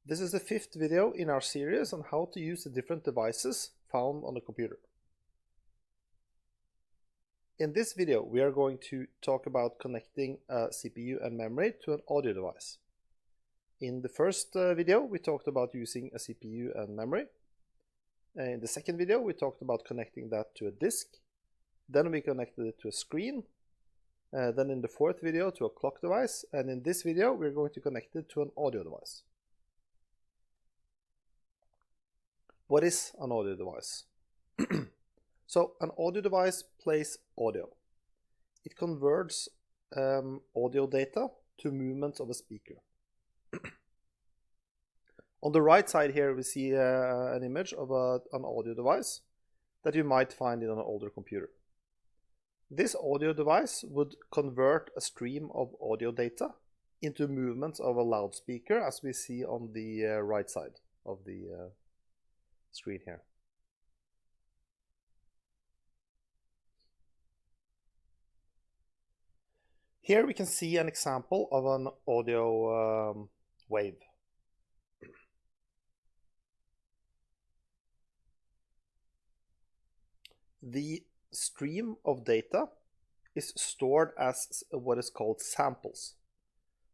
This is the 5th video in our series on how to use the different devices found on the computer. In this video, we are going to talk about connecting a CPU and memory to an audio device. In the first video, we talked about using a CPU and memory. In the second video, we talked about connecting that to a disk. Then we connected it to a screen. Then in the fourth video to a clock device. And in this video, we're going to connect it to an audio device. What is an audio device? So an audio device plays audio. It converts audio data to movements of a speaker. On the right side here we see an image of an audio device that you might find in an older computer. This audio device would convert a stream of audio data into movements of a loudspeaker, as we see on the right side of the screen here. Here we can see an example of an audio wave. The stream of data is stored as what is called samples.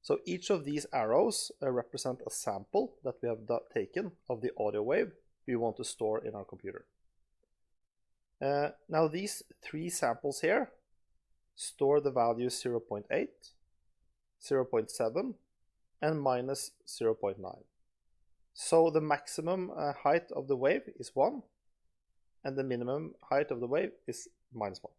So each of these arrows represent a sample that we have taken of the audio wave we want to store in our computer. Now these three samples here store the values 0.8, 0.7 and minus 0.9. So the maximum height of the wave is 1 and the minimum height of the wave is minus 1.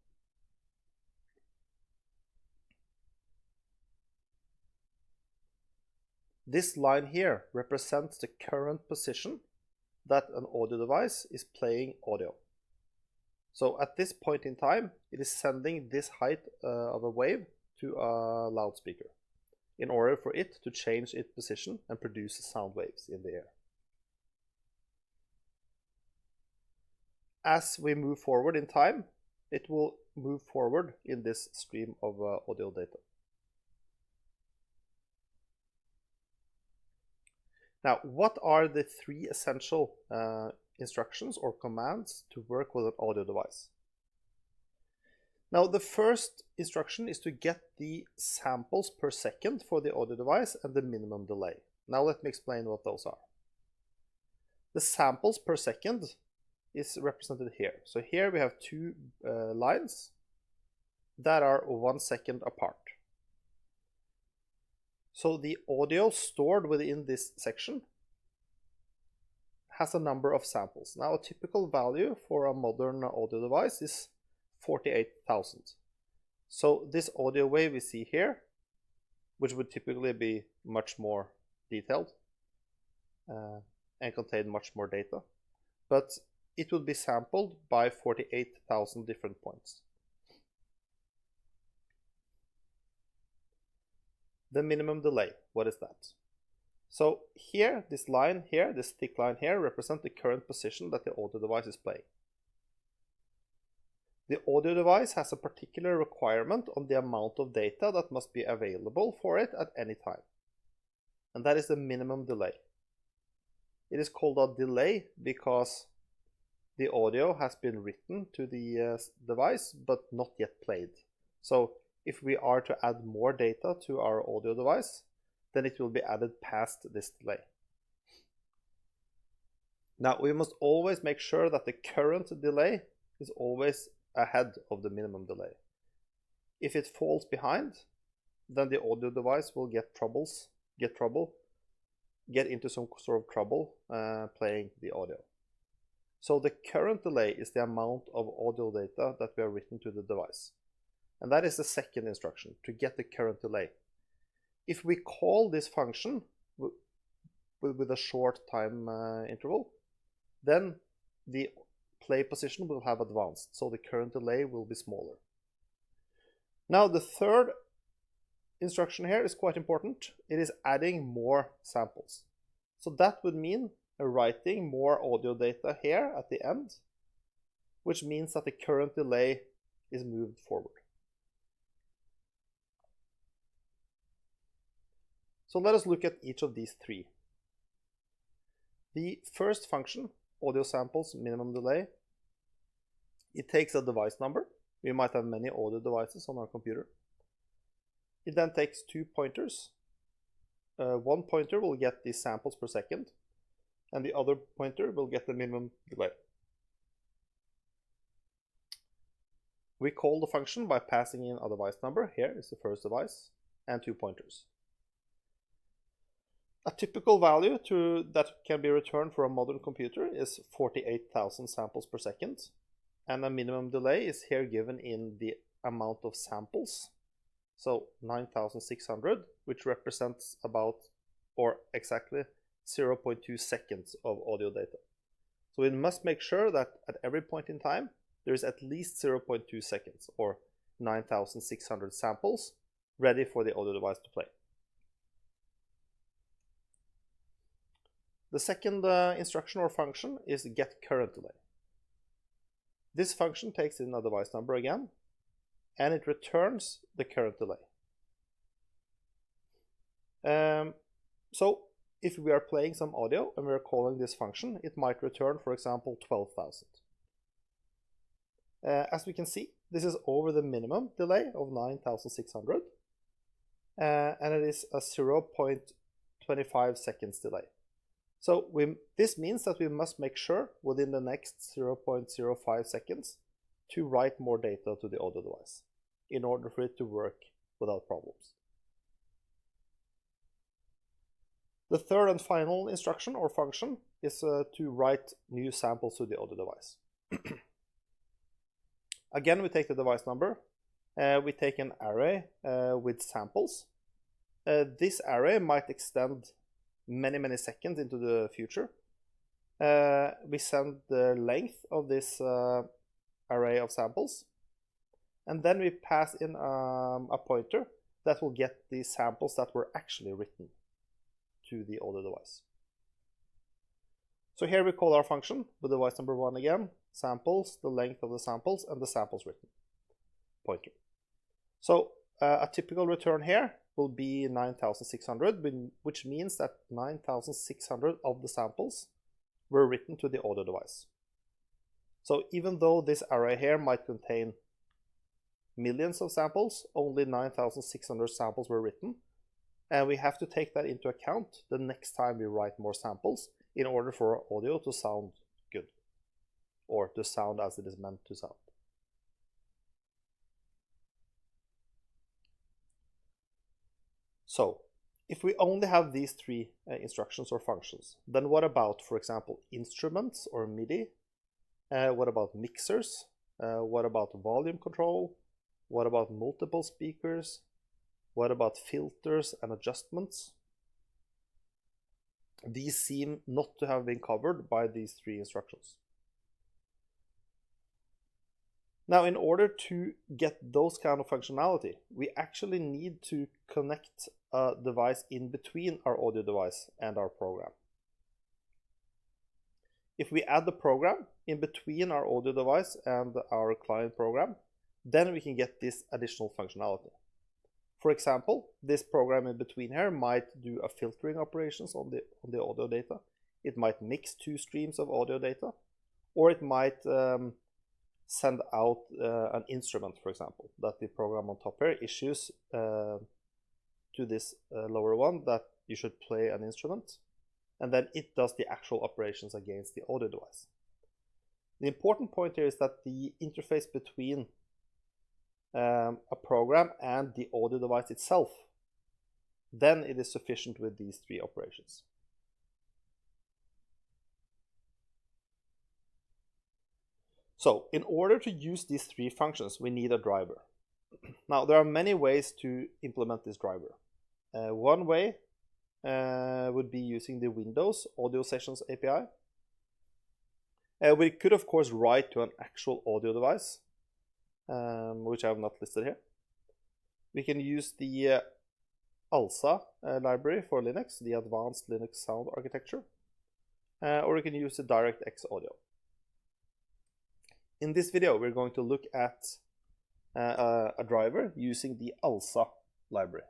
This line here represents the current position that an audio device is playing audio. So at this point in time, it is sending this height of a wave to a loudspeaker in order for it to change its position and produce sound waves in the air. As we move forward in time, it will move forward in this stream of audio data. Now, what are the three essential instructions or commands to work with an audio device? Now, the first instruction is to get the samples per second for the audio device and the minimum delay. Now, let me explain what those are. The samples per second is represented here. So here we have two lines that are 1 second apart. So the audio stored within this section has a number of samples. Now a typical value for a modern audio device is 48,000. So this audio wave we see here, which would typically be much more detailed and contain much more data, but it would be sampled by 48,000 different points. The minimum delay, what is that? So here, this line here, this thick line here, represents the current position that the audio device is playing. The audio device has a particular requirement on the amount of data that must be available for it at any time. And that is the minimum delay. It is called a delay because the audio has been written to the device but not yet played. So if we are to add more data to our audio device, then it will be added past this delay. Now we must always make sure that the current delay is always ahead of the minimum delay. If it falls behind, then the audio device will get into some sort of trouble playing the audio. So the current delay is the amount of audio data that we have written to the device. And that is the second instruction, to get the current delay. If we call this function with a short time interval, then the play position will have advanced, so the current delay will be smaller. Now the third instruction here is quite important. It is adding more samples. So that would mean writing more audio data here at the end, which means that the current delay is moved forward. So let us look at each of these three. The first function, AudioSamplesMinDelay, it takes a device number. We might have many audio devices on our computer. It then takes two pointers. One pointer will get the samples per second, and the other pointer will get the minimum delay. We call the function by passing in a device number. Here is the first device, and two pointers. A typical value that can be returned for a modern computer is 48,000 samples per second, and a minimum delay is here given in the amount of samples. So 9,600, which represents about, or exactly, 0.2 seconds of audio data. So we must make sure that at every point in time, there is at least 0.2 seconds, or 9,600 samples, ready for the audio device to play. The second instruction or function is getCurrentDelay. This function takes in a device number again, and it returns the current delay. So if we are playing some audio and we are calling this function, it might return, for example, 12,000. As we can see, this is over the minimum delay of 9,600, and it is a 0.25 seconds delay. So this means that we must make sure within the next 0.05 seconds to write more data to the audio device in order for it to work without problems. The third and final instruction or function is to write new samples to the audio device. Again, we take the device number, we take an array with samples. This array might extend many seconds into the future. We send the length of this array of samples, and then we pass in a pointer that will get the samples that were actually written to the audio device. So here we call our function with device number 1 again, samples, the length of the samples, and the samples written, pointer. So a typical return here will be 9,600, which means that 9,600 of the samples were written to the audio device. So even though this array here might contain millions of samples, only 9,600 samples were written, and we have to take that into account the next time we write more samples in order for our audio to sound good, or to sound as it is meant to sound. So, if we only have these three instructions or functions, then what about, for example, instruments or MIDI? What about mixers? What about volume control? What about multiple speakers? What about filters and adjustments? These seem not to have been covered by these three instructions. Now, in order to get those kind of functionality, we actually need to connect a device in between our audio device and our program. If we add the program in between our audio device and our client program, then we can get this additional functionality. For example, this program in between here might do a filtering operations on the audio data. It might mix two streams of audio data, or it might send out an instrument, for example, that the program on top here issues to this lower one that you should play an instrument, and then it does the actual operations against the audio device. The important point here is that the interface between a program and the audio device itself, then it is sufficient with these three operations. So, in order to use these three functions, we need a driver. Now, there are many ways to implement this driver. One way would be using the Windows Audio Sessions API. We could, of course, write to an actual audio device, which I have not listed here. We can use the ALSA library for Linux, the Advanced Linux Sound Architecture, or we can use the DirectX Audio. In this video, we're going to look at a driver using the ALSA library.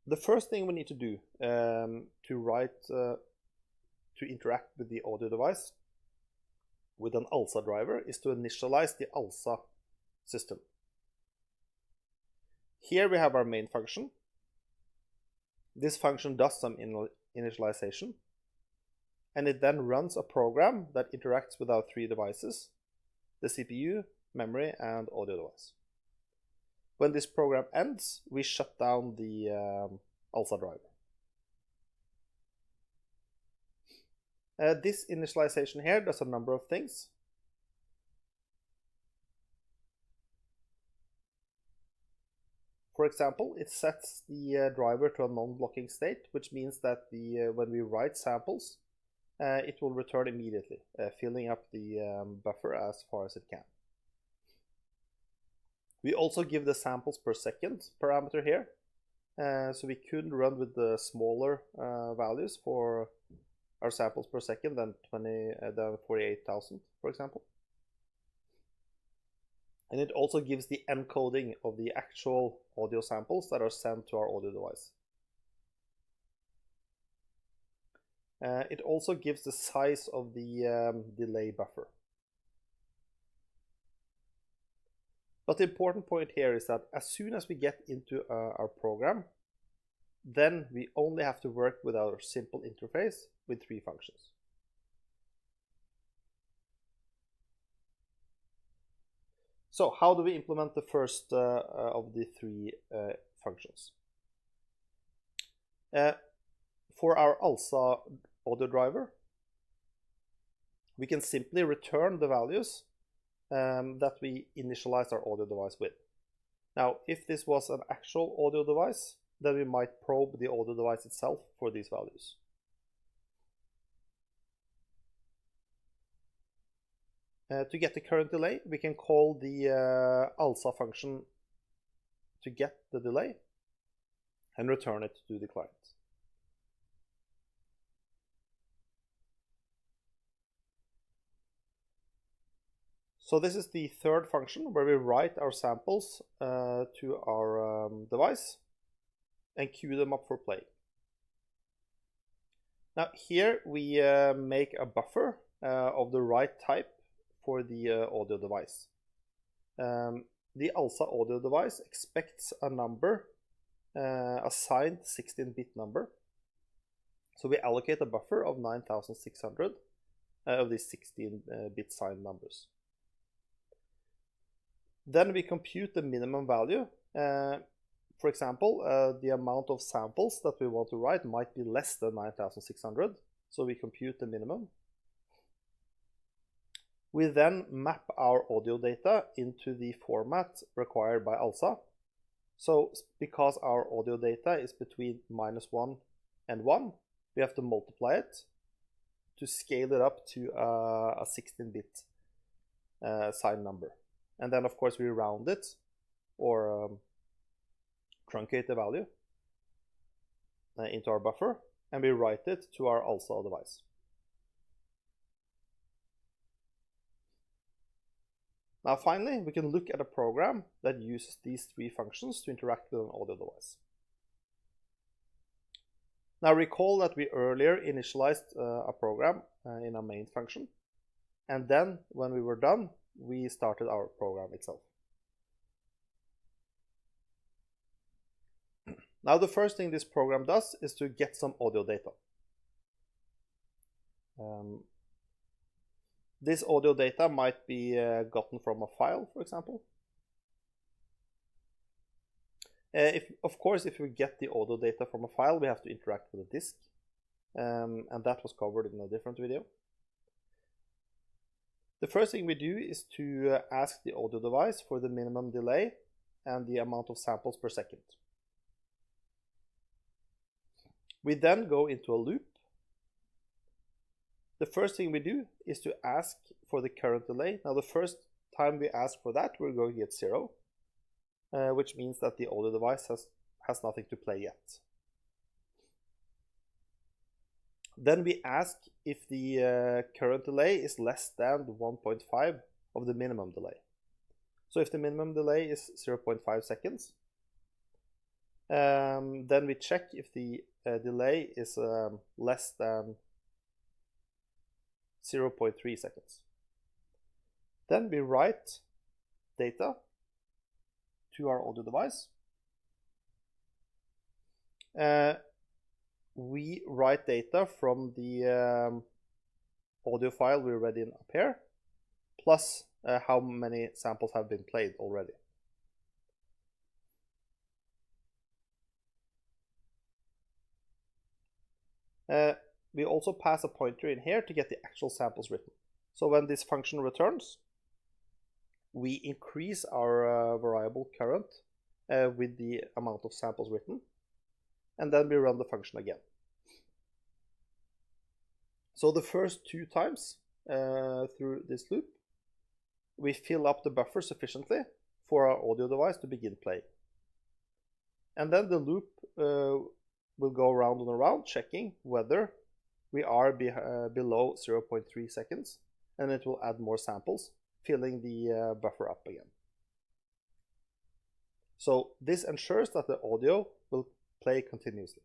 The first thing we need to do to interact with the audio device with an ALSA driver is to initialize the ALSA system. Here we have our main function. This function does some initialization, and it then runs a program that interacts with our three devices: the CPU, memory, and audio device. When this program ends, we shut down the ALSA driver. This initialization here does a number of things. For example, it sets the driver to a non-blocking state, which means that when we write samples, it will return immediately, filling up the buffer as far as it can. We also give the samples per second parameter here, so we could run with the smaller values for our samples per second than 48,000, for example. And it also gives the encoding of the actual audio samples that are sent to our audio device. It also gives the size of the delay buffer. But the important point here is that as soon as we get into our program, then we only have to work with our simple interface with three functions. So how do we implement the first of the three functions? For our ALSA audio driver, we can simply return the values that we initialize our audio device with. Now, if this was an actual audio device, then we might probe the audio device itself for these values. To get the current delay, we can call the ALSA function to get the delay and return it to the client. So this is the third function where we write our samples to our device and queue them up for play. Now here we make a buffer of the right type for the audio device. The ALSA audio device expects a number, a signed 16-bit number. So we allocate a buffer of 9,600 of these 16-bit signed numbers. Then we compute the minimum value. For example, the amount of samples that we want to write might be less than 9,600, so we compute the minimum. We then map our audio data into the format required by ALSA. So because our audio data is between -1 and 1, we have to multiply it to scale it up to a 16-bit signed number. And then, of course, we round it or truncate the value into our buffer, and we write it to our ALSA device. Now, finally, we can look at a program that uses these three functions to interact with an audio device. Now, recall that we earlier initialized a program in a main function, and then when we were done, we started our program itself. Now, the first thing this program does is to get some audio data. This audio data might be gotten from a file, for example. Of course, if we get the audio data from a file, we have to interact with a disk, and that was covered in a different video. The first thing we do is to ask the audio device for the minimum delay and the amount of samples per second. We then go into a loop. The first thing we do is to ask for the current delay. Now, the first time we ask for that, we're going to get 0, which means that the audio device has nothing to play yet. Then we ask if the current delay is less than 1.5 of the minimum delay. So if the minimum delay is 0.5 seconds, Then we check if the delay is less than 0.3 seconds. Then we write data to our audio device. We write data from the audio file we read in up here, plus how many samples have been played already. We also pass a pointer in here to get the actual samples written. So when this function returns, we increase our variable current with the amount of samples written, and then we run the function again. So the first 2 times through this loop, we fill up the buffer sufficiently for our audio device to begin playing. And then the loop will go around and around, checking whether we are below 0.3 seconds, and it will add more samples, filling the buffer up again. So this ensures that the audio will play continuously.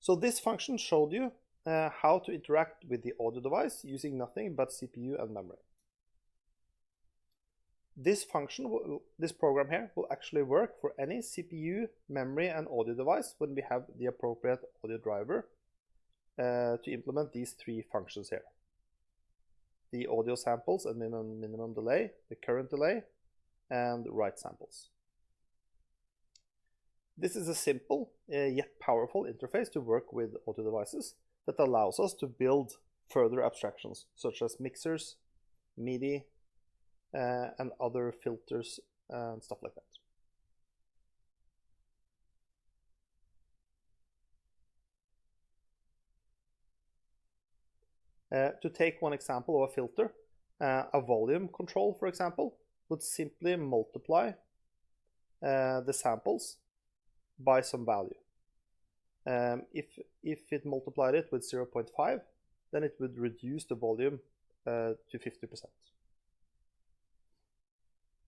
So this function showed you how to interact with the audio device using nothing but CPU and memory. This function, this program here, will actually work for any CPU, memory, and audio device when we have the appropriate audio driver to implement these 3 functions here: the audio samples and minimum delay, the current delay, and WriteSamples. This is a simple yet powerful interface to work with audio devices that allows us to build further abstractions such as mixers, MIDI, and other filters and stuff like that. To take one example of a filter, a volume control, for example, would simply multiply the samples by some value. If it multiplied it with 0.5, then it would reduce the volume to 50%.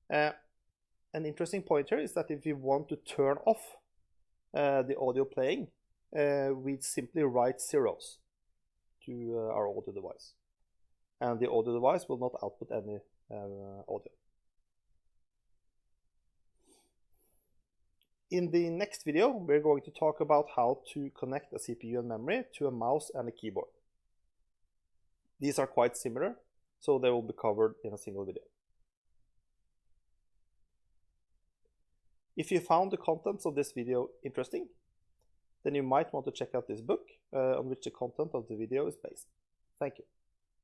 An interesting point here is that if you want to turn off the audio playing, we simply write zeros to our audio device, and the audio device will not output any audio. In the next video, we're going to talk about how to connect a CPU and memory to a mouse and a keyboard. These are quite similar, so they will be covered in a single video. If you found the contents of this video interesting, then you might want to check out this book on which the content of the video is based. Thank you.